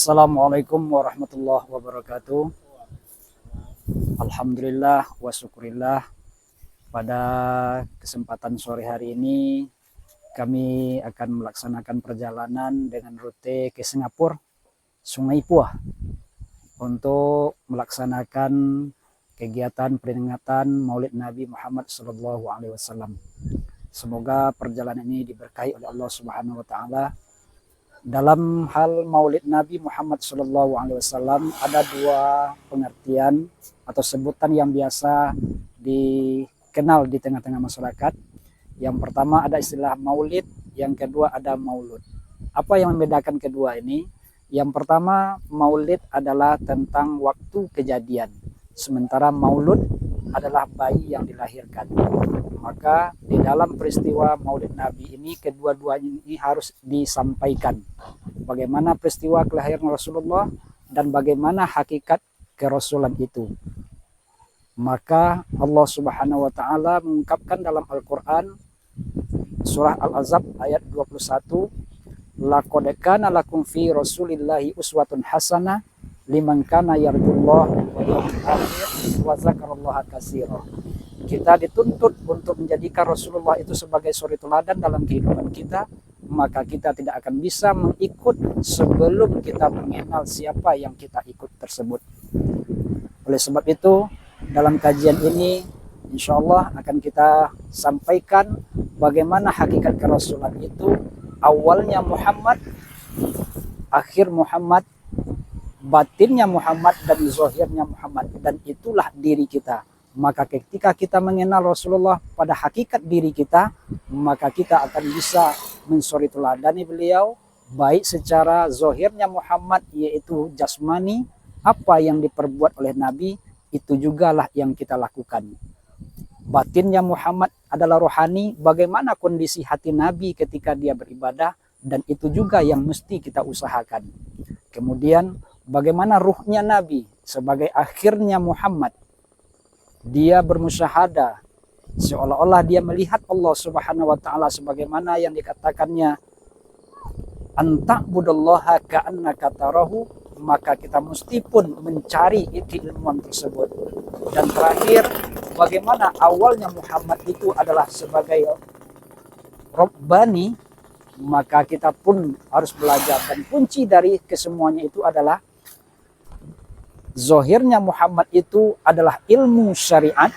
Assalamualaikum warahmatullahi wabarakatuh. Alhamdulillah wa syukurillah, pada kesempatan sore hari ini kami akan melaksanakan perjalanan dengan rute ke Singapura, Sungai Puah, untuk melaksanakan kegiatan peringatan Maulid Nabi Muhammad SAW. Semoga perjalanan ini diberkahi oleh Allah Subhanahu wa taala. Dalam hal Maulid Nabi Muhammad SAW ada dua pengertian atau sebutan yang biasa dikenal di tengah-tengah masyarakat. Yang pertama ada istilah maulid, yang kedua ada maulud. Apa yang membedakan kedua ini? Yang pertama, maulid adalah tentang waktu kejadian, sementara maulud adalah bayi yang dilahirkan. Maka di dalam peristiwa Maulid Nabi ini, kedua-duanya ini harus disampaikan. Bagaimana peristiwa kelahiran Rasulullah dan bagaimana hakikat kerasulan itu. Maka Allah Subhanahu wa taala mengungkapkan dalam Al-Qur'an surah Al-Ahzab ayat 21, laqad kana lakum fi Rasulillahi uswatun hasanah liman kana yarjullaha wal yawmil akhir wa dzakarallaha katsiran. Kita dituntut untuk menjadikan Rasulullah itu sebagai suri teladan dalam kehidupan kita, maka kita tidak akan bisa mengikut sebelum kita mengenal siapa yang kita ikut tersebut. Oleh sebab itu, dalam kajian ini insya Allah akan kita sampaikan bagaimana hakikat kerasulan itu, awalnya Muhammad, akhir Muhammad, batinnya Muhammad, dan zahirnya Muhammad, dan itulah diri kita. Maka ketika kita mengenal Rasulullah pada hakikat diri kita, maka kita akan bisa mensuri teladani beliau, baik secara zahirnya Muhammad yaitu jasmani, apa yang diperbuat oleh Nabi itu jugalah yang kita lakukan. Batinnya Muhammad adalah rohani, bagaimana kondisi hati Nabi ketika dia beribadah, dan itu juga yang mesti kita usahakan. Kemudian bagaimana ruhnya Nabi sebagai akhirnya Muhammad, dia bermusyahadah seolah-olah dia melihat Allah Subhanahu wa taala sebagaimana yang dikatakannya anta'budallaha ka'annaka tarahu, maka kita mesti pun mencari keilmuan tersebut. Dan terakhir, bagaimana awalnya Muhammad itu adalah sebagai Rabbani, maka kita pun harus belajar, dan kunci dari kesemuanya itu adalah zahirnya Muhammad itu adalah ilmu syariat,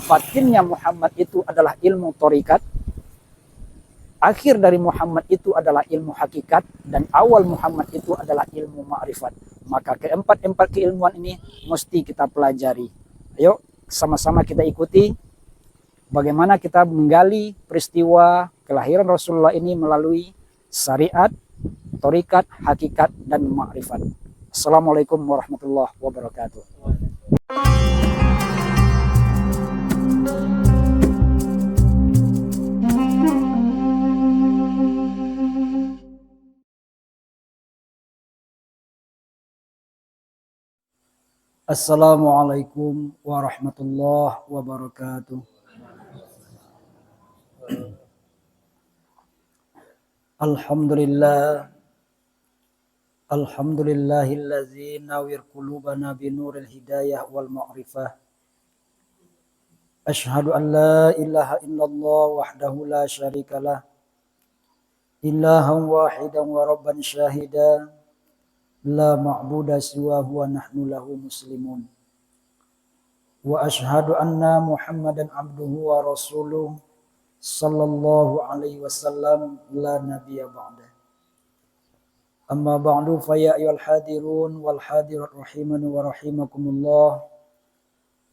batinnya Muhammad itu adalah ilmu thariqat, akhir dari Muhammad itu adalah ilmu hakikat, dan awal Muhammad itu adalah ilmu ma'rifat. Maka keempat keilmuan ini mesti kita pelajari. Ayo sama-sama kita ikuti bagaimana kita menggali peristiwa kelahiran Rasulullah ini melalui syariat, thariqat, hakikat, dan ma'rifat. Assalamualaikum warahmatullahi wabarakatuh. Assalamualaikum warahmatullahi wabarakatuh. Alhamdulillah. Alhamdulillahillazi nawwir qulubana binuril hidayah wal ma'rifah. Asyhadu an la ilaha illallah wahdahu la syarikalah, ilahan wahidan wa rabban syahida, la ma'buda siwahu wa nahnu lahu muslimun. Wa asyhadu anna Muhammadan abduhu wa rasuluh sallallahu alaihi wasallam, la nabiyya ba'da. Amma ba'du, fa ya ayyuhal hadirun wal hadirat rahimani wa rahimakumullah,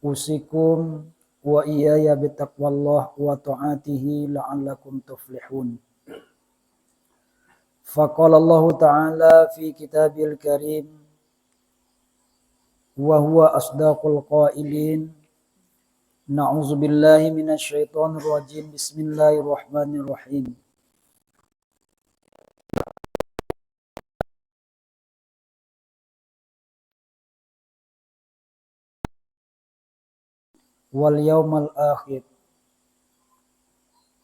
usikum wa iyaya bitaqwallah wa ta'atihi la'allakum tuflihun. Faqala Allah ta'ala fi kitabil karim wa huwa asdaqul qailin, na'udzu billahi minasy syaithanir rajim, bismillahirrahmanirrahim. Wal yaumal akhir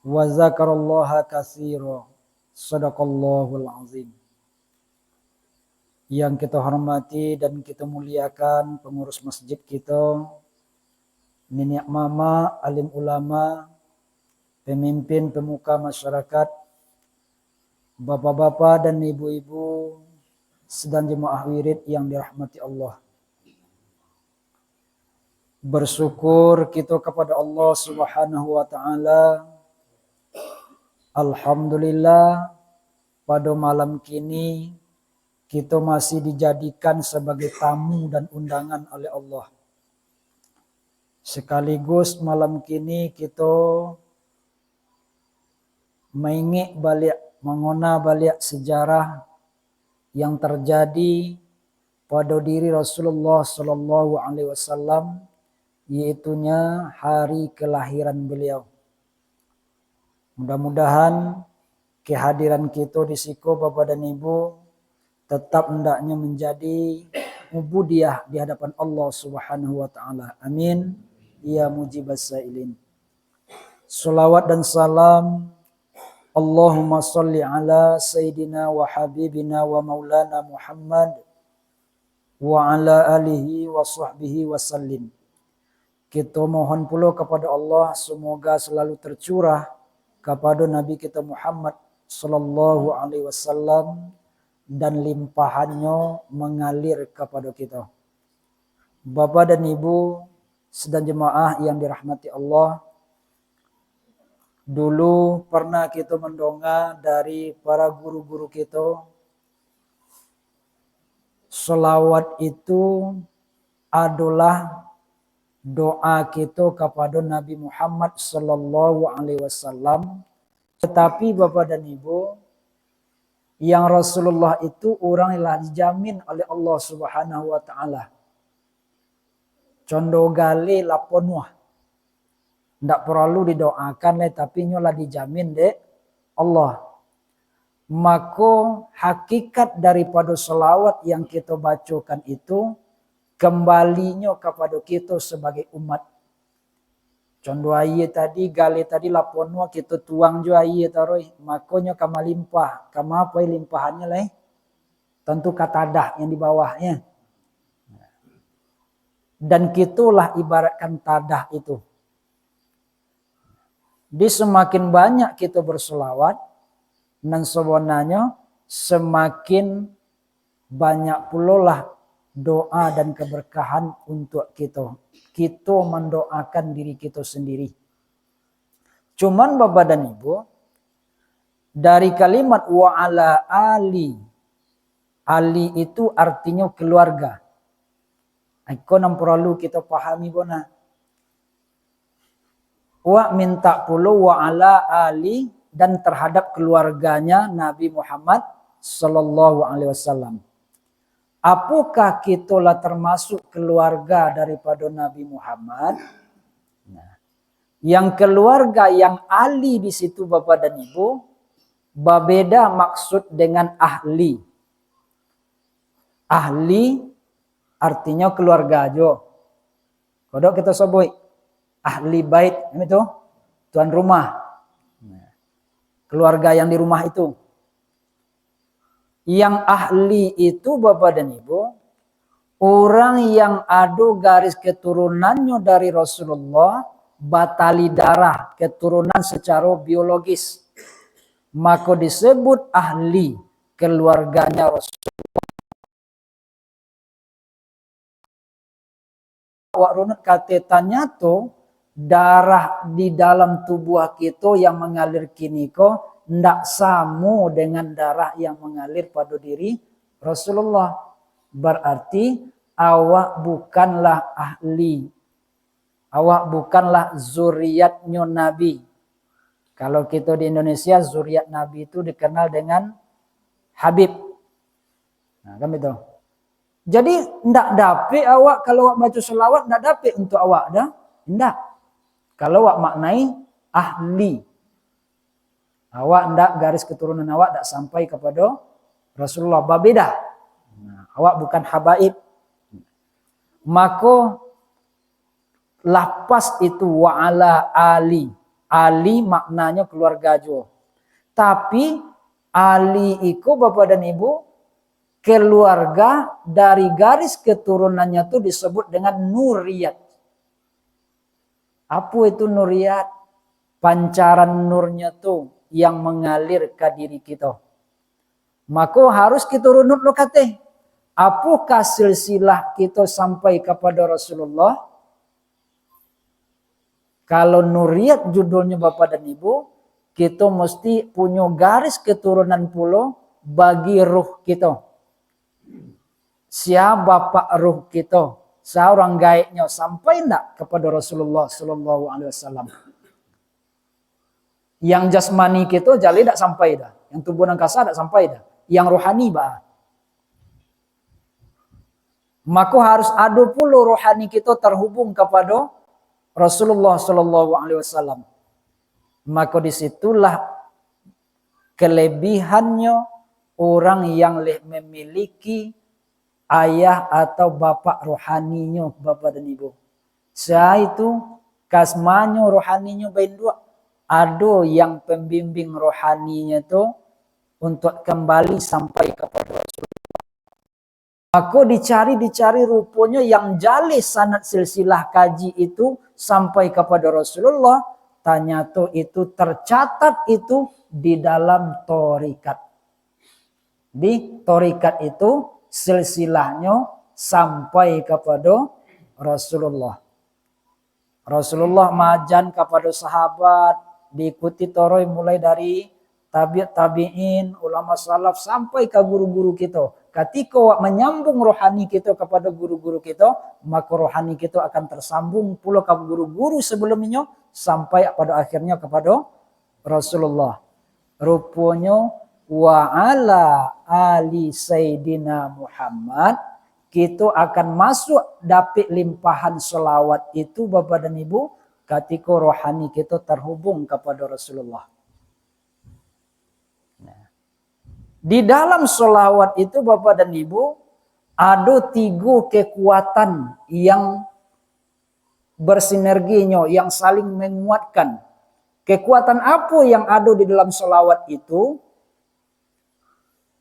wa dzakarallaha katsira, sadaqallahul azim. yang kita hormati dan kita muliakan pengurus masjid kita, nenek mama, alim ulama, pemimpin pemuka masyarakat, bapak-bapak dan ibu-ibu, sedang jemaah wirid yang dirahmati Allah. Bersyukur kita kepada Allah Subhanahu wa taala. Alhamdulillah pada malam kini kita masih dijadikan sebagai tamu dan undangan oleh Allah. Sekaligus malam kini kita mengona balik sejarah yang terjadi pada diri Rasulullah Sallallahu Alaihi Wasallam, yaitunya hari kelahiran beliau. Mudah-mudahan kehadiran kita di siko Bapak dan Ibu tetap hendaknya menjadi ubudiyah di hadapan Allah Subhanahu wa taala. Amin ya mujibas sailin. Salawat dan salam Allahumma salli ala sayyidina wa habibina wa maulana Muhammad wa ala alihi wa sahbihi wa sallim. Kita mohon pula kepada Allah semoga selalu tercurah kepada Nabi kita Muhammad sallallahu alaihi wasallam dan limpahannya mengalir kepada kita. Bapak dan Ibu sedang jemaah yang dirahmati Allah, dulu pernah kita mendongak dari para guru-guru kita, selawat itu adalah doa kita kepada Nabi Muhammad sallallahu alaihi wasallam. Tetapi Bapak dan Ibu, yang Rasulullah itu orang yang dijamin oleh Allah Subhanahu wa taala. Condo gali laponwah. Ndak perlu didoakan tapi nyolah dijamin dek Allah. Maka hakikat daripada selawat yang kita bacakan itu kembalinya kepada kita sebagai umat. Contoh ayat tadi, gali tadi laponwa kita tuang jo ayat taruh, makanya kama limpah. Kama apa limpahannya lah? Tentu katadah yang di bawahnya. Dan kitulah ibaratkan tadah itu. Di semakin banyak kita berselawat, dan sebenarnya semakin banyak pula lah doa dan keberkahan untuk kita. Kita mendoakan diri kita sendiri. Cuman Bapak dan Ibu, dari kalimat wa ala ali. Ali itu artinya keluarga. Itu yang perlu kita pahami bona. Wa minta pula wa ala ali dan terhadap keluarganya Nabi Muhammad sallallahu alaihi wasallam. Apakah kitalah termasuk keluarga daripada Nabi Muhammad? Nah, yang keluarga yang ahli di situ Bapak dan Ibu, berbeda maksud dengan ahli. Ahli artinya keluarga aja. Kodok kita sebut ahli bait, itu tuan rumah. Nah, keluarga yang di rumah itu. Yang ahli itu Bapak dan Ibu, orang yang ada garis keturunannya dari Rasulullah, batali darah, keturunan secara biologis. Maka disebut ahli keluarganya Rasulullah. Wak runut katetannya tu darah di dalam tubuh kita yang mengalir kini ko ndak sama dengan darah yang mengalir pada diri Rasulullah. Berarti awak bukanlah ahli. Awak bukanlah zuriatnya Nabi. Kalau kita di Indonesia, zuriat Nabi itu dikenal dengan Habib. Nah, kan betul. Jadi ndak dapat awak kalau awak baca selawat ndak dapat untuk awak dah. Ndak. Kalau awak maknai ahli. Awak ndak garis keturunan awak ndak sampai kepada Rasulullah. Berbeda. Nah, awak bukan habaib. Maka lapas itu wa ala ali. Ali maknanya keluarga jo. Tapi ali itu Bapak dan Ibu keluarga dari garis keturunannya itu disebut dengan nuriyat. Apa itu nuriyat? Pancaran nurnya tuh yang mengalir ke diri kita. Maka harus kita runut lo kata. Apakah silsilah kita sampai kepada Rasulullah? Kalau nuriyat judulnya Bapak dan Ibu, kita mesti punya garis keturunan pulau bagi ruh kita. Siapa bapak ruh kita? Seorang gaibnya sampai enggak kepada Rasulullah Sallallahu Alaihi Wasallam? Yang jasmani kita jali enggak sampai dah. Yang tubuh angkasa enggak sampai dah. Yang rohani bah. Maka harus ada pula rohani kita terhubung kepada Rasulullah Sallallahu Alaihi Wasallam. Maka disitulah kelebihannya orang yang memiliki ayah atau bapak rohaninya, bapak dan ibu. Saya itu kasmanyo rohaninya bain dua. Ada yang pembimbing rohaninya itu untuk kembali sampai kepada Rasulullah. Maka dicari rupanya yang jali sanad silsilah kaji itu sampai kepada Rasulullah. Ternyata itu tercatat itu di dalam torikat. Di torikat itu silsilahnya sampai kepada Rasulullah. Rasulullah majan kepada sahabat, diikuti toroi mulai dari tabi'in, ulama salaf sampai ke guru-guru kita. Ketika menyambung rohani kita kepada guru-guru kita, maka rohani kita akan tersambung pula ke guru-guru sebelumnya sampai pada akhirnya kepada Rasulullah. Rupanya wa ala ali Sayyidina Muhammad, kita akan masuk dapat limpahan selawat itu Bapak dan Ibu ketika rohani kita terhubung kepada Rasulullah. Di dalam selawat itu Bapak dan Ibu ada 3 kekuatan yang bersinerginya, yang saling menguatkan. Kekuatan apa yang ada di dalam selawat itu?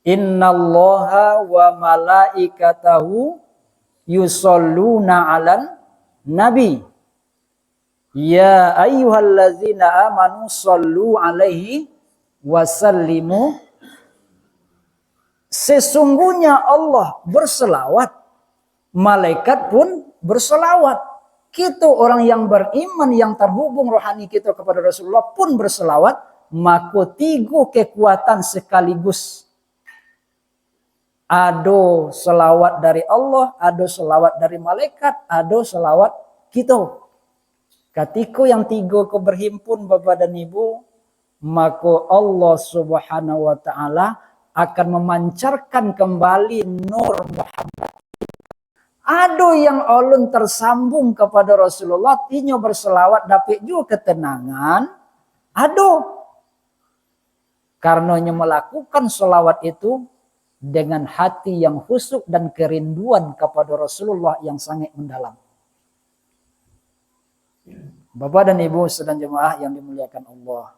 Innallaha wa malaikatahu yusholluna 'alan nabi. Ya ayyuhallazina amanu shollu 'alaihi wa sallimu. Sesungguhnya Allah berselawat, malaikat pun berselawat. Kita orang yang beriman yang terhubung rohani kita kepada Rasulullah pun berselawat, maka 3 kekuatan sekaligus. Ada selawat dari Allah, ada selawat dari malaikat, ada selawat kita. Ketika yang 3 berhimpun Bapak dan Ibu, maka Allah Subhanahu wa taala akan memancarkan kembali nur Muhammad. Ada yang ulun tersambung kepada Rasulullah, tinyo berselawat dapat juga ketenangan. Ada. Karenanya melakukan selawat itu dengan hati yang khusyuk dan kerinduan kepada Rasulullah yang sangat mendalam. Bapak dan Ibu sedang jemaah yang dimuliakan Allah.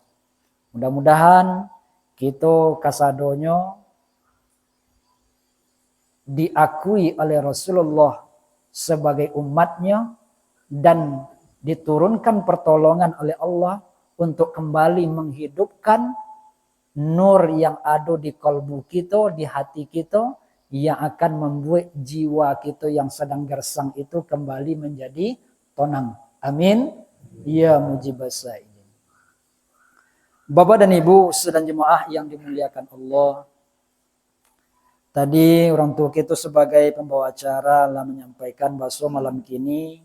Mudah-mudahan kita kasadonyo diakui oleh Rasulullah sebagai umatnya dan diturunkan pertolongan oleh Allah untuk kembali menghidupkan nur yang ada di kalbu kita, di hati kita, yang akan membuat jiwa kita yang sedang gersang itu kembali menjadi tenang. Amin. Ya mujibas sa'ilin. Bapak dan Ibu sedang jemaah yang dimuliakan Allah. Tadi orang tua kita sebagai pembawa acara lah menyampaikan bahwa malam kini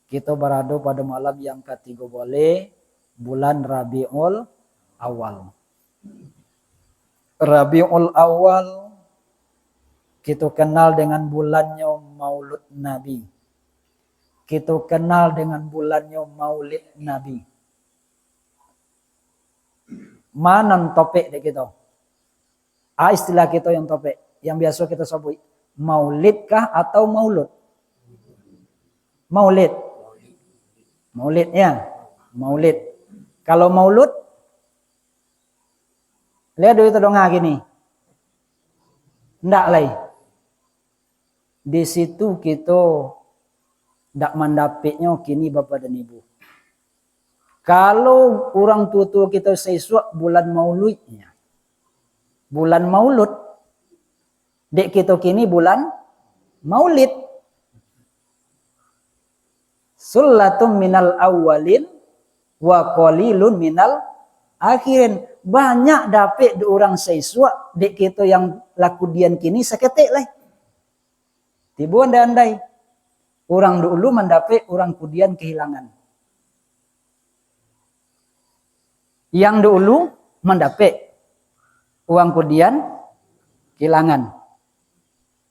kita berada pada malam yang ketiga boleh bulan Rabiul Awal. Rabiul Awal kita kenal dengan bulannya Maulud Nabi. Kita kenal dengan bulannya Maulid Nabi. Mana topik dek kita? Istilah kita yang topik. Yang biasa kita sebut maulid kah atau maulud? Maulid. Maulid ya. Maulid. Kalau maulud, lihat duit dong gini. Ndak lagi. Di situ kita dak mendapatnya kini Bapak dan Ibu. Kalau orang tua kita sesuai bulan mauludnya. Bulan maulud. Dek kita kini bulan maulid. Sullatun minal awalin wa qalilun minal akhirin. Banyak dapat di orang sesuai dek kita yang laku dian kini seketik lah. Tiba andai. Orang dulu mendapat orang kemudian kehilangan. Yang dulu mendapat uang kemudian kehilangan.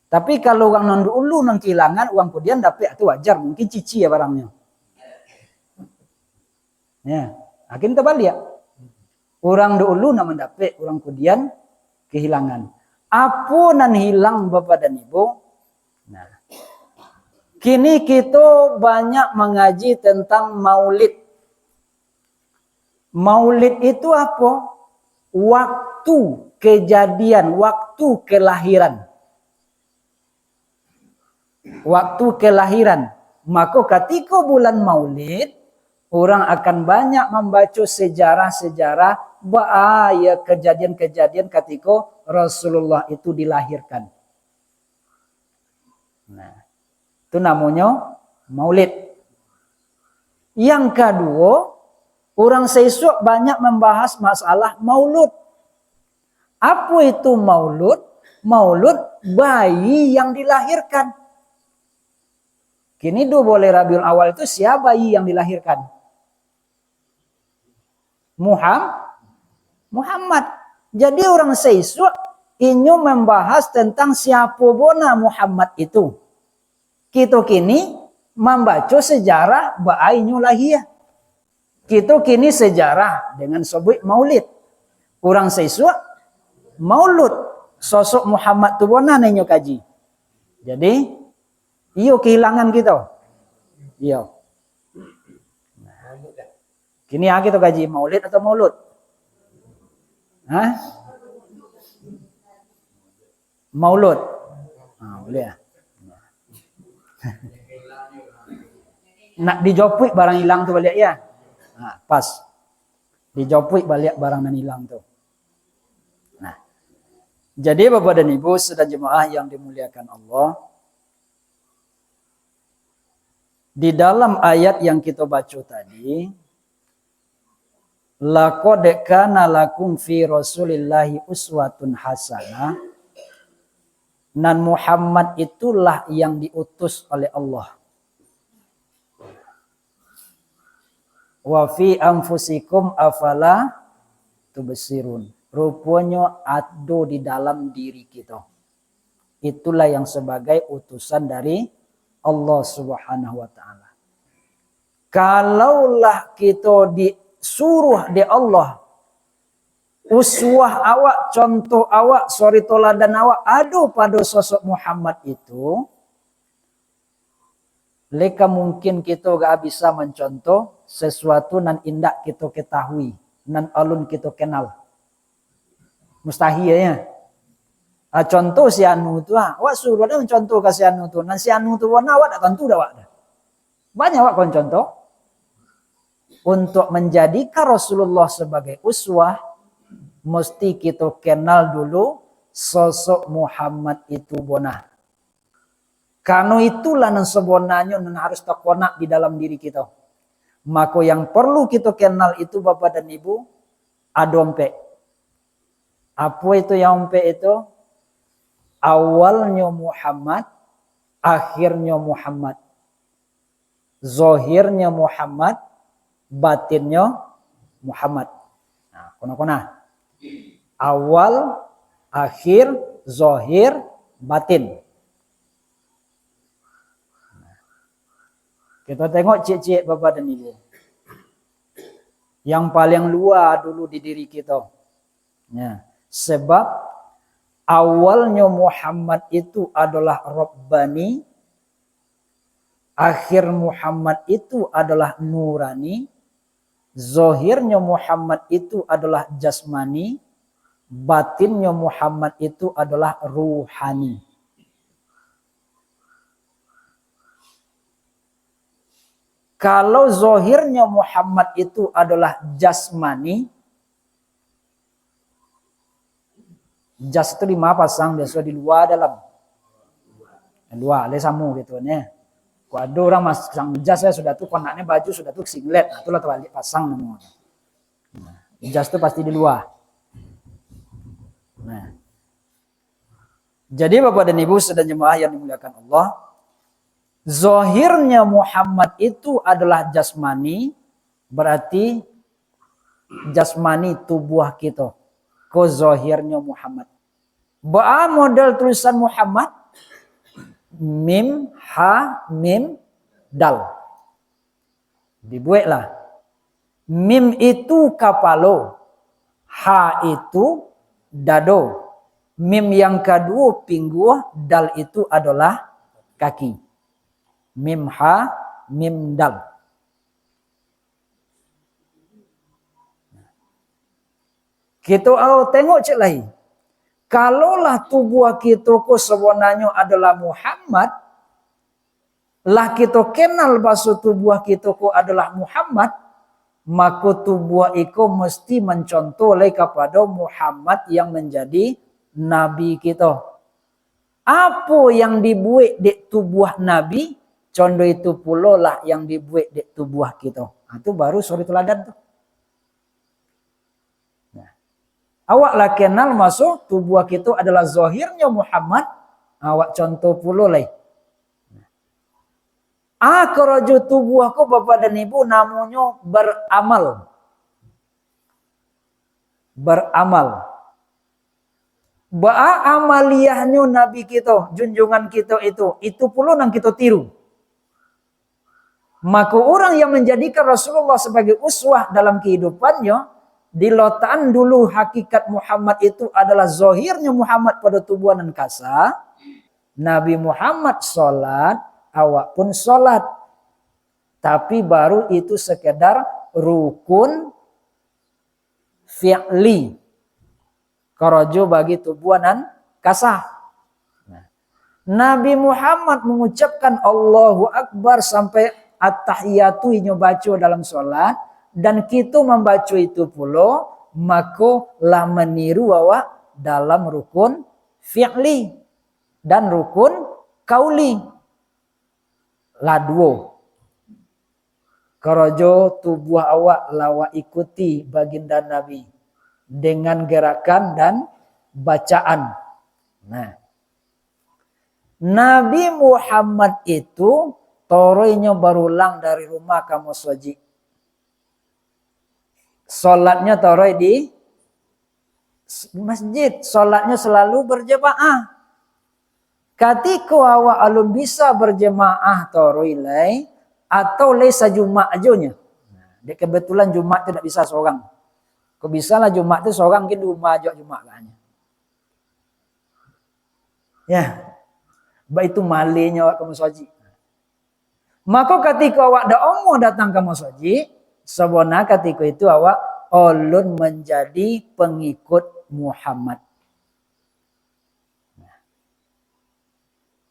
Tapi kalau orang non dulu non kehilangan uang kemudian dapat itu wajar, mungkin cici ya barangnya. Ya, akhirnya terbalik. Orang dulu non mendapat orang kemudian kehilangan. Apa nan hilang Bapak dan Ibu? Nah, kini kita banyak mengaji tentang maulid. Maulid itu apa? Waktu kejadian, waktu kelahiran. Waktu kelahiran. Maka ketika bulan maulid, orang akan banyak membaca sejarah-sejarah bahaya kejadian-kejadian ketika Rasulullah itu dilahirkan. Nah, itu namanya maulid. Yang kedua, orang sesuai banyak membahas masalah maulud. Apa itu maulud? Maulud bayi yang dilahirkan. Kini boleh Rabiul Awal itu siapa bayi yang dilahirkan? Muhammad. Jadi orang sesuai ini membahas tentang siapa bona Muhammad itu. Kita kini membaca sejarah bayinya lahir. Kita kini sejarah dengan sebut maulid. Orang sesuai maulud. Sosok Muhammad tu bona nenyo kaji. Jadi, iyo kehilangan kita. Iyo. Kini kita kaji maulid atau maulud? Hah? Maulud. Boleh ya? Nak dijopik barang hilang tu balik ya. Nah, pas. Dijopik balik barang yang hilang tu. Nah. Jadi Bapak dan Ibu sedang jemaah yang dimuliakan Allah. Di dalam ayat yang kita baca tadi, laqad kana lakum fi Rasulillahi uswatun hasanah. Dan Muhammad itulah yang diutus oleh Allah. Wa fi anfusikum afala tubsirun. Rupanya ada di dalam diri kita. Itulah yang sebagai utusan dari Allah Subhanahu wa taala. Kalaulah kita disuruh di Allah uswah awak, contoh awak, suri toladan awak ada pada sosok Muhammad itu, leka mungkin kita gak bisa mencontoh sesuatu nan indah kita ketahui, nan alun kita kenal. Mustahil ya. Contoh si anu tu, awak suruh ada mencontoh ke si anu tu, nan si anu tu warna awak tak tentu dah awak. Banyak awak kon contoh. Untuk menjadikan Rasulullah sebagai uswah, mesti kita kenal dulu sosok Muhammad itu bonah. Karena itulah yang sebenarnya yang harus terkonak di dalam diri kita. Maka yang perlu kita kenal itu Bapak dan Ibu, adompe. Apa itu yang ompe itu? Awalnya Muhammad, akhirnya Muhammad. Zohirnya Muhammad, batinnya Muhammad. Nah, kona-kona. Awal, akhir, zohir, batin. Kita tengok cik-cik Bapak dan Ibu. Yang paling luar dulu di diri kita. Ya. Sebab awalnya Muhammad itu adalah Rabbani. Akhir Muhammad itu adalah Nurani. Zohirnya Muhammad itu adalah Jasmani. Batinnya Muhammad itu adalah Ruhani. Kalau zohirnya Muhammad itu adalah jasmani, jas itu 5 pasang, biasa di luar dalam. Dua, le samu gitu nih. Kau ada orang masang jas saya sudah tuh konaknya baju sudah tuh singlet, nah, itulah terbalik pasang namanya. Nah, jas itu pasti di luar. Nah, jadi Bapak dan Ibu sedang jemaah yang dimuliakan Allah, zohirnya Muhammad itu adalah jasmani, berarti jasmani tubuh kita. Ko zohirnya Muhammad. Ba model tulisan Muhammad, mim, ha, mim, dal. Dibuatlah. Mim itu kapalo, ha itu dado. Mim yang kedua pinggul, dal itu adalah kaki. Mim ha, mim dal. Kita tengok cik lain. Kalaulah tubuh kita ko sebenarnya adalah Muhammad, lah kita kenal bahasa tubuh kita ko adalah Muhammad, maka tubuh itu mesti mencontoh kepada Muhammad yang menjadi Nabi kita. Apa yang dibuat di tubuh Nabi, contoh itu pula lah yang dibuat di tubuh kita. Itu baru suri teladan tuh. Awaklah kenal masuk tubuh kita adalah zahirnya Muhammad. Awak contoh pula lagi. Akhirnya tubuh aku Bapak dan Ibu namanya beramal. Beramal. Ba'a amaliyahnya Nabi kita, junjungan kita itu pula yang kita tiru. Maka orang yang menjadikan Rasulullah sebagai uswah dalam kehidupannya, dilotaan dulu hakikat Muhammad itu adalah zahirnya Muhammad pada tubuh dan kasa. Nabi Muhammad sholat, awak pun sholat. Tapi baru itu sekedar rukun fi'li. Karajo bagi tubuh dan kasa. Nabi Muhammad mengucapkan Allahu Akbar sampai at-tahiyatu yang baca dalam sholat. Dan kita membaca itu pula, maka lah meniru awak dalam rukun fi'li dan rukun kauli. Ladwo. Karajo tubuh awak lawa ikuti baginda Nabi dengan gerakan dan bacaan. Nah, Nabi Muhammad itu torenya berulang dari rumah ke masjid. Salatnya taruh di masjid. Salatnya selalu berjemaah. Ketika awak alun bisa berjemaah taruh ilai atau lesa Jumat aja. Dia kebetulan Jumat tidak bisa seorang. Kau bisa lah Jumat itu seorang mungkin di rumah aja Jumat lahnya. Ya. Baik itu malenya awak ke masjid. Maka ketika awak datang ke masjid, sebenarnya ketika itu awak ulun menjadi pengikut Muhammad.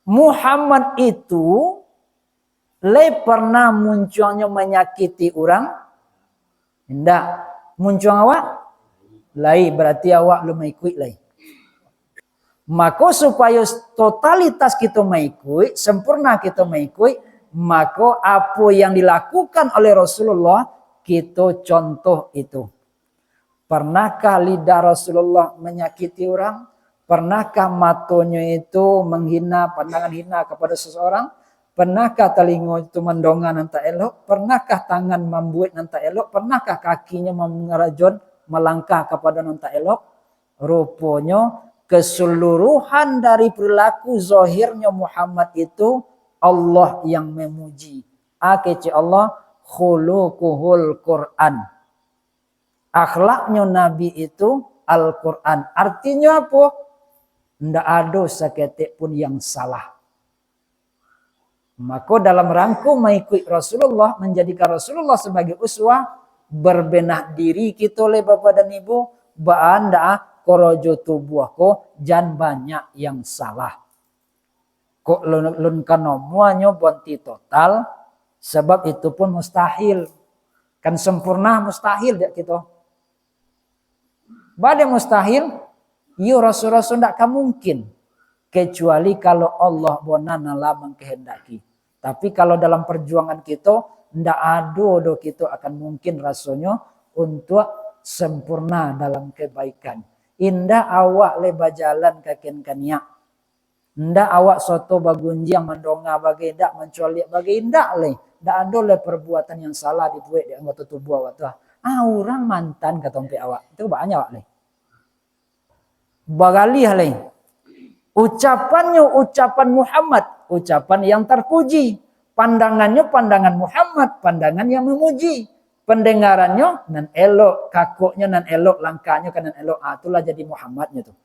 Muhammad itu pernah munculnya menyakiti orang? Tidak. Muncul awak? Lai berarti awak belum ikut lai. Maka supaya totalitas kita mengikut, sempurna kita mengikut, maka apa yang dilakukan oleh Rasulullah kita contoh itu. Pernahkah lidah Rasulullah menyakiti orang? Pernahkah matanya itu menghina, pandangan hina kepada seseorang? Pernahkah telinga itu mendongak nanti elok? Pernahkah tangan membuat nanti elok? Pernahkah kakinya mengerajon melangkah kepada nanti elok? Rupanya keseluruhan dari perilaku zahirnya Muhammad itu Allah yang memuji. Akece Allah khuluquhul Quran. Akhlaknya Nabi itu Al-Quran. Artinya apa? Tidak ada seketik pun yang salah. Maka dalam rangka mengikut Rasulullah, menjadikan Rasulullah sebagai uswah, berbenah diri kita oleh Bapak dan Ibu, ba'anda korojo tubuh ko jan banyak yang salah. Kok lun kanomuannya bonti total, Sebab itu pun mustahil. Kan sempurna mustahil dia gitu. Badai mustahil, yo rasul-rasul tidak akan mungkin. Kecuali kalau Allah bonana lah mengkehendaki. Tapi kalau dalam perjuangan kita, tidak ada do kita akan mungkin rasanya untuk sempurna dalam kebaikan. Indah awak leba jalan kakin kania. Indah awak soto bagunjiang mendonga bagi indah mencuali bagi indah le. Tidak ada le perbuatan yang salah dibuat di anggota tubuh awak tu. Orang mantan kata awak. Itu banyak awak le. Bagalih le. Ucapannya ucapan Muhammad, ucapan yang terpuji. Pandangannya pandangan Muhammad, pandangan yang memuji. Pendengarannya nan elok, kakuknya nan elok, langkahnya kan nan elok. Itulah jadi Muhammadnya tuh.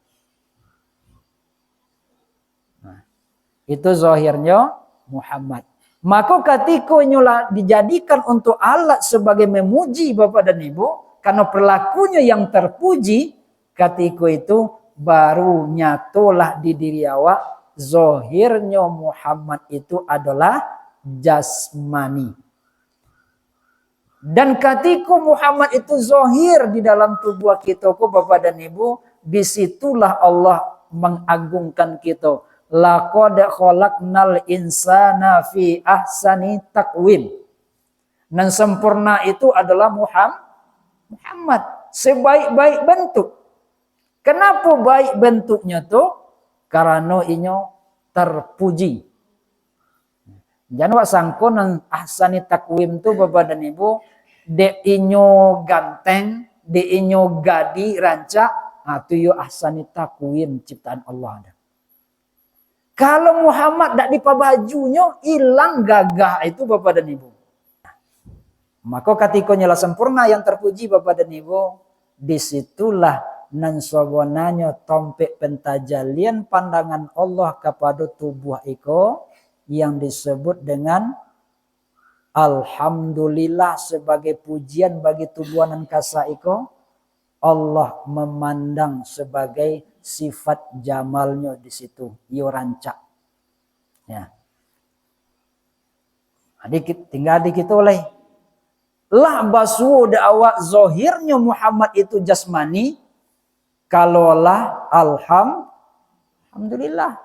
Nah, itu zahirnya Muhammad. Maka ketika nyula dijadikan untuk alat sebagai memuji Bapak dan Ibu, karena perilakunya yang terpuji, ketika itu baru nyatolah di diri awak zahirnya Muhammad itu adalah jasmani. Dan ketika Muhammad itu zahir di dalam tubuh kita, Bapak dan Ibu, disitulah Allah mengagungkan kita. Laqad khalaqnal insana fi ahsani taqwim. Dan sempurna itu adalah Muhammad sebaik-baik bentuk. Kenapa baik bentuknya tuh? Karena inyo terpuji. Jangan wak sangko nang ahsani takwim tuh Bapak dan Ibu, de inyo ganteng, de inyo gadi rancak, itu yo ahsani takwim ciptaan Allah. Kalau Muhammad dak di bajunya hilang gagah itu Bapak dan Ibu. Maka ketika nyala sempurna yang terpuji Bapak dan Ibu, disitulah nan sobonanya tompek pentajalian pandangan Allah kepada tubuh iko yang disebut dengan alhamdulillah sebagai pujian bagi tubuh nan kasa iko. Allah memandang sebagai sifat jamalnya di situ, yo rancak. Ya. Tinggal di kita oleh lah basu awak zahirnya Muhammad itu jasmani. Kalaulah alhamdulillah.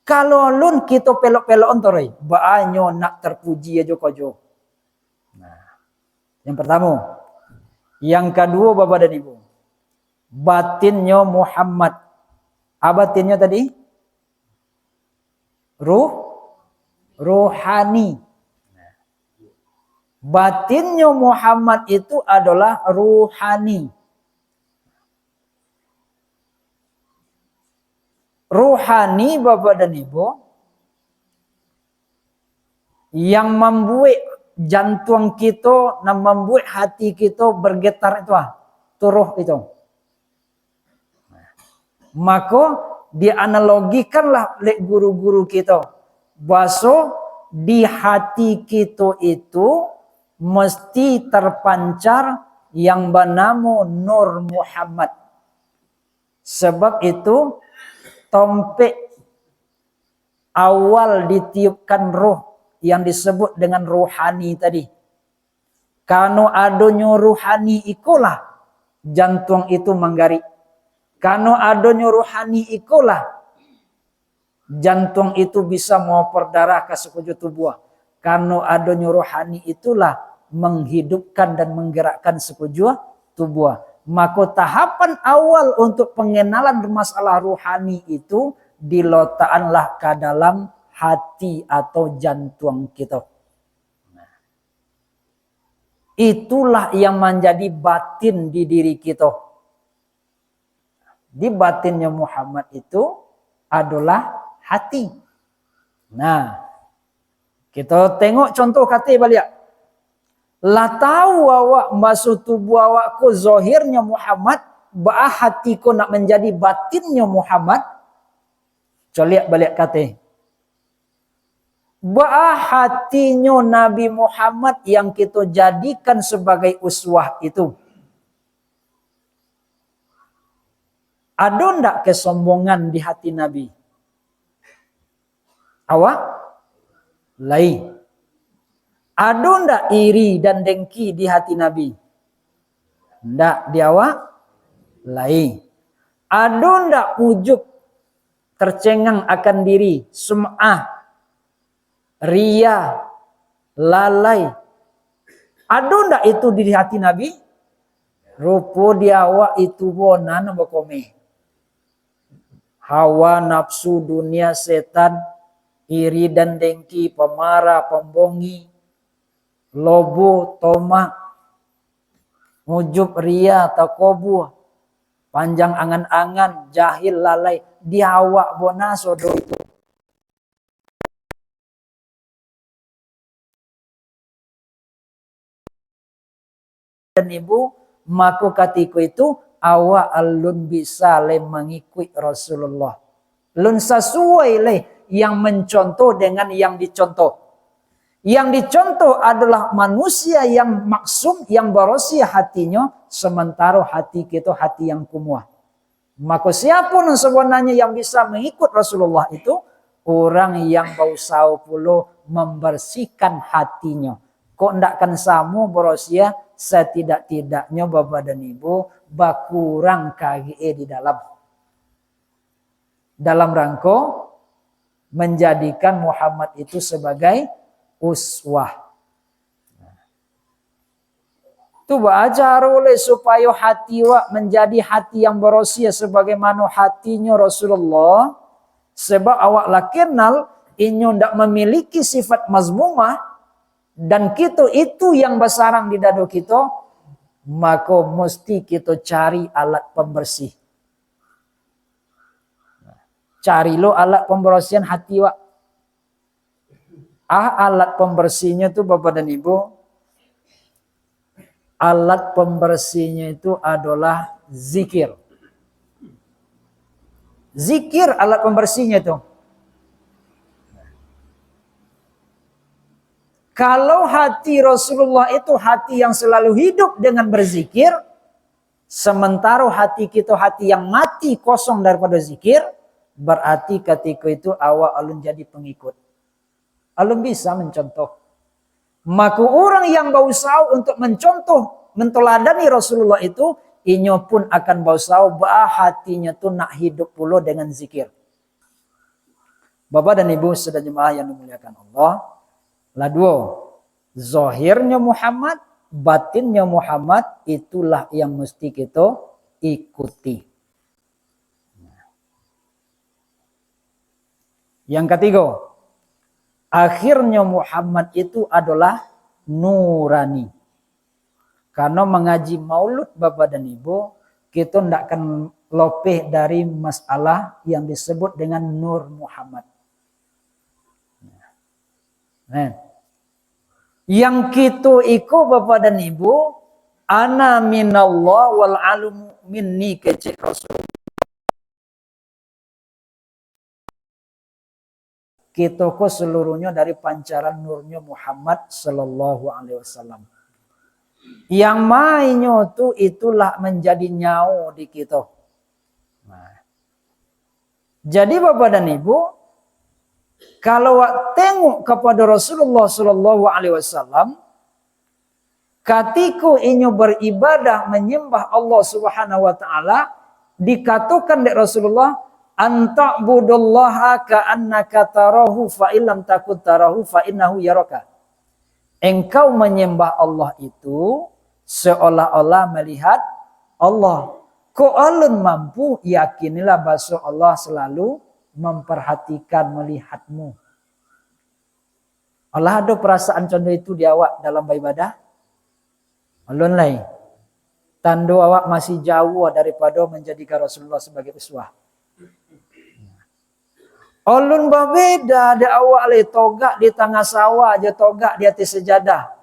Kalau lun kita pelok-pelok ontorai, banyo nak terpuji aja kojo. Nah, yang pertama, yang kedua Bapak dan Ibu, batinnya Muhammad. Batinnya tadi? Ruhani. Batinnya Muhammad itu adalah ruhani. Ruhani Bapak dan Ibu yang membuat jantung kita, yang membuat hati kita bergetar itu turuh itu. Maka dianalogikanlah oleh guru-guru kita bahwa di hati kita itu mesti terpancar yang bernama Nur Muhammad. Sebab itu tompek awal ditiupkan roh yang disebut dengan ruhani tadi. Karena adanya ruhani ikulah jantung itu menggarik. Karena adanya ruhani ikulah jantung itu bisa mengoper darah ke sekujur tubuh. Karena adanya rohani itulah menghidupkan dan menggerakkan sekujur tubuh. Maka tahapan awal untuk pengenalan masalah rohani itu diletakkanlah ke dalam hati atau jantung kita. Itulah yang menjadi batin di diri kita. Di batinnya Muhammad itu adalah hati. Nah, kita tengok contoh kata balik. Lah tahu awak masuk tubuh awakku zahirnya Muhammad, bah hatiku nak menjadi batinnya Muhammad. Coba balik kata. Bah hatinya Nabi Muhammad yang kita jadikan sebagai uswah itu. Ada ndak kesombongan di hati Nabi? Awak? Lain. Ada ndak iri dan dengki di hati Nabi? Ndak, di awak lain. Ada ndak ujub, tercengang akan diri, sum'ah, ria, lalai. Ada ndak itu di hati Nabi? Rupa di awak itu bonan bokome. Hawa, nafsu, dunia, setan, iri dan dengki, pemarah, pembongi, lobo, tomak, ujub, ria, takobuh, panjang angan-angan, jahil, lalai. Di awak bona sodo itu. Dan ibu, maka ketika itu awak alun bisa le mengikut Rasulullah. Lun sesuai le yang mencontoh dengan yang dicontoh. Yang dicontoh adalah manusia yang maksum, yang berosia hatinya, sementara hati kita hati yang kumuah. Maka siapapun sebenarnya yang bisa mengikut Rasulullah itu orang yang berusaha pula membersihkan hatinya. Kok ndakkan samu berosia setidak-tidaknya Bapak dan Ibu bakurang KGE di dalam rangka menjadikan Muhammad itu sebagai uswah. Itu ajar oleh supaya hati wa menjadi hati yang berosia sebagaimana hatinya Rasulullah. Sebab awak lah kenal inyo ndak memiliki sifat mazmumah dan kita itu yang bersarang di dada kita, maka mesti kita cari alat pembersih. Cari lo alat pembersihan hati wa. Alat pembersihnya itu Bapak dan Ibu. Alat pembersihnya itu adalah zikir. Zikir alat pembersihnya itu. Kalau hati Rasulullah itu hati yang selalu hidup dengan berzikir, sementara hati kita hati yang mati kosong daripada zikir, berarti ketika itu awak alun jadi pengikut. Alun bisa mencontoh. Maka orang yang berusaha untuk mencontoh, menteladani Rasulullah itu, inyo pun akan berusaha bah hatinya tuh nak hidup pula dengan zikir. Bapak dan Ibu saudara jemaah yang dimuliakan Allah, lah dua, zahirnya Muhammad, batinnya Muhammad, itulah yang mesti kita ikuti. Yang ketiga, akhirnya Muhammad itu adalah nurani. Karena mengaji maulud Bapak dan Ibu, kita tidak akan lopeh dari masalah yang disebut dengan Nur Muhammad. Nah, yang kita ikut Bapak dan Ibu, ana minallah wal alumu minni kecik Rasul. Kita kok seluruhnya dari pancaran nurnya Muhammad sallallahu alaihi wasallam. Yang mainnya tuh itulah menjadi nyawa di kita. Nah. Jadi Bapak dan Ibu, kalau tengok kepada Rasulullah sallallahu alaihi wasallam, ketika inyo beribadah menyembah Allah Subhanahu wa taala, dikatakan oleh Rasulullah, anta'budullaha ka'annaka tarahu fa illam takun tarahu fa innahu yaraka. Engkau menyembah Allah itu seolah-olah melihat Allah. Kau alun mampu, yakinilah bahwa Allah selalu memperhatikan melihatmu. Allah ada perasaan contoh itu di awak dalam beribadah? Alun lain. Tanda awak masih jauh daripada menjadikan Rasulullah sebagai uswah. Ulun berbeda ada awak le togak di tengah sawah aja togak di atas sejadah.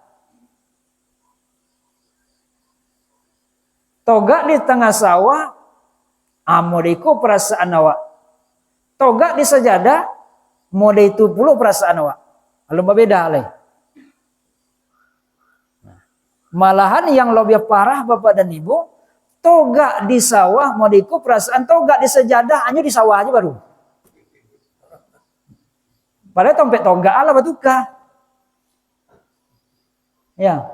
Togak di tengah sawah amodiku perasaan awak. Togak di sejadah mode itu pula perasaan awak. Ulun berbeda le. Malahan yang lebih parah Bapak dan Ibu, togak di sawah modiku perasaan togak di sejadah hanya di sawah aja baru. Padahal tompet togak ala batuka. Ya.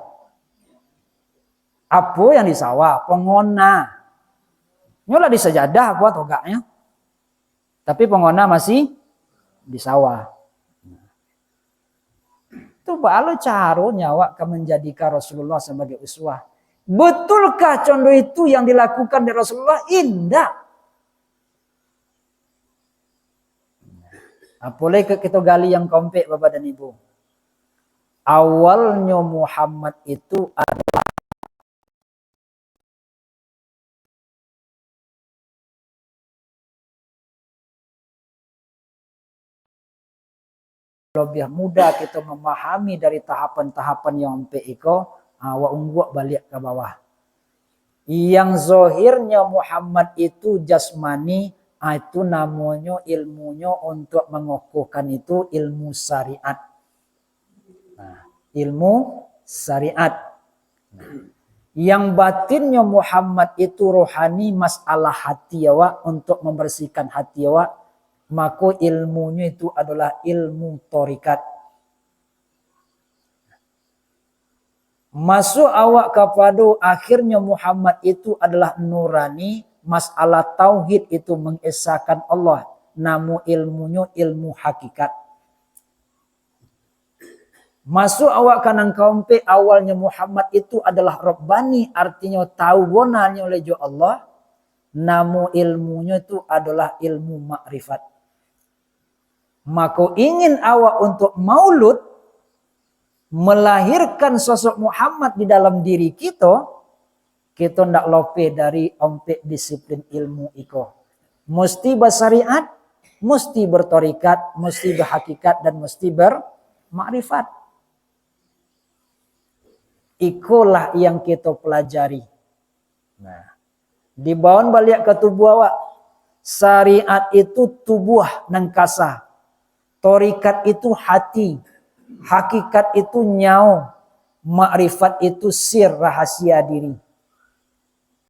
Apa yang di sawah? Pengona. Nyolah di sejadah apa togaknya. Tapi pengona masih di sawah. Itu balo cara nyawa menjadikan Rasulullah sebagai uswah. Betulkah contoh itu yang dilakukan dari Rasulullah? Indah. Apalagi kita gali yang komplek Bapak dan Ibu. Awalnya Muhammad itu lebih mudah kita memahami dari tahapan-tahapan yang iko wa ungguk balik ke bawah. Yang zohirnya Muhammad itu jasmani, itu namanya ilmunya untuk mengukuhkan itu ilmu syariat. Nah, ilmu syariat. Nah, yang batinnya Muhammad itu rohani, masalah hati wa untuk membersihkan hati wa. Maka ilmunya itu adalah ilmu torikat. Masuk awak kepada akhirnya Muhammad itu adalah nurani. Masalah tauhid itu mengesahkan Allah. Namun ilmunya ilmu hakikat. Masuk awak kanang kaumpe awalnya Muhammad itu adalah Rabbani. Artinya tahu bonanya oleh Allah. Namun ilmunya itu adalah ilmu makrifat. Maka ingin awak untuk maulud melahirkan sosok Muhammad di dalam diri kita ndak lope dari ompek disiplin ilmu iko. Mesti bersyariat, mesti bertorikat, mesti berhakikat, dan mesti bermakrifat. Ikulah yang kita pelajari. Nah, dibawa balik ke tubuh awak. Syariat itu tubuh nang kasah. Torikat itu hati, hakikat itu nyau, makrifat itu sir rahasia diri.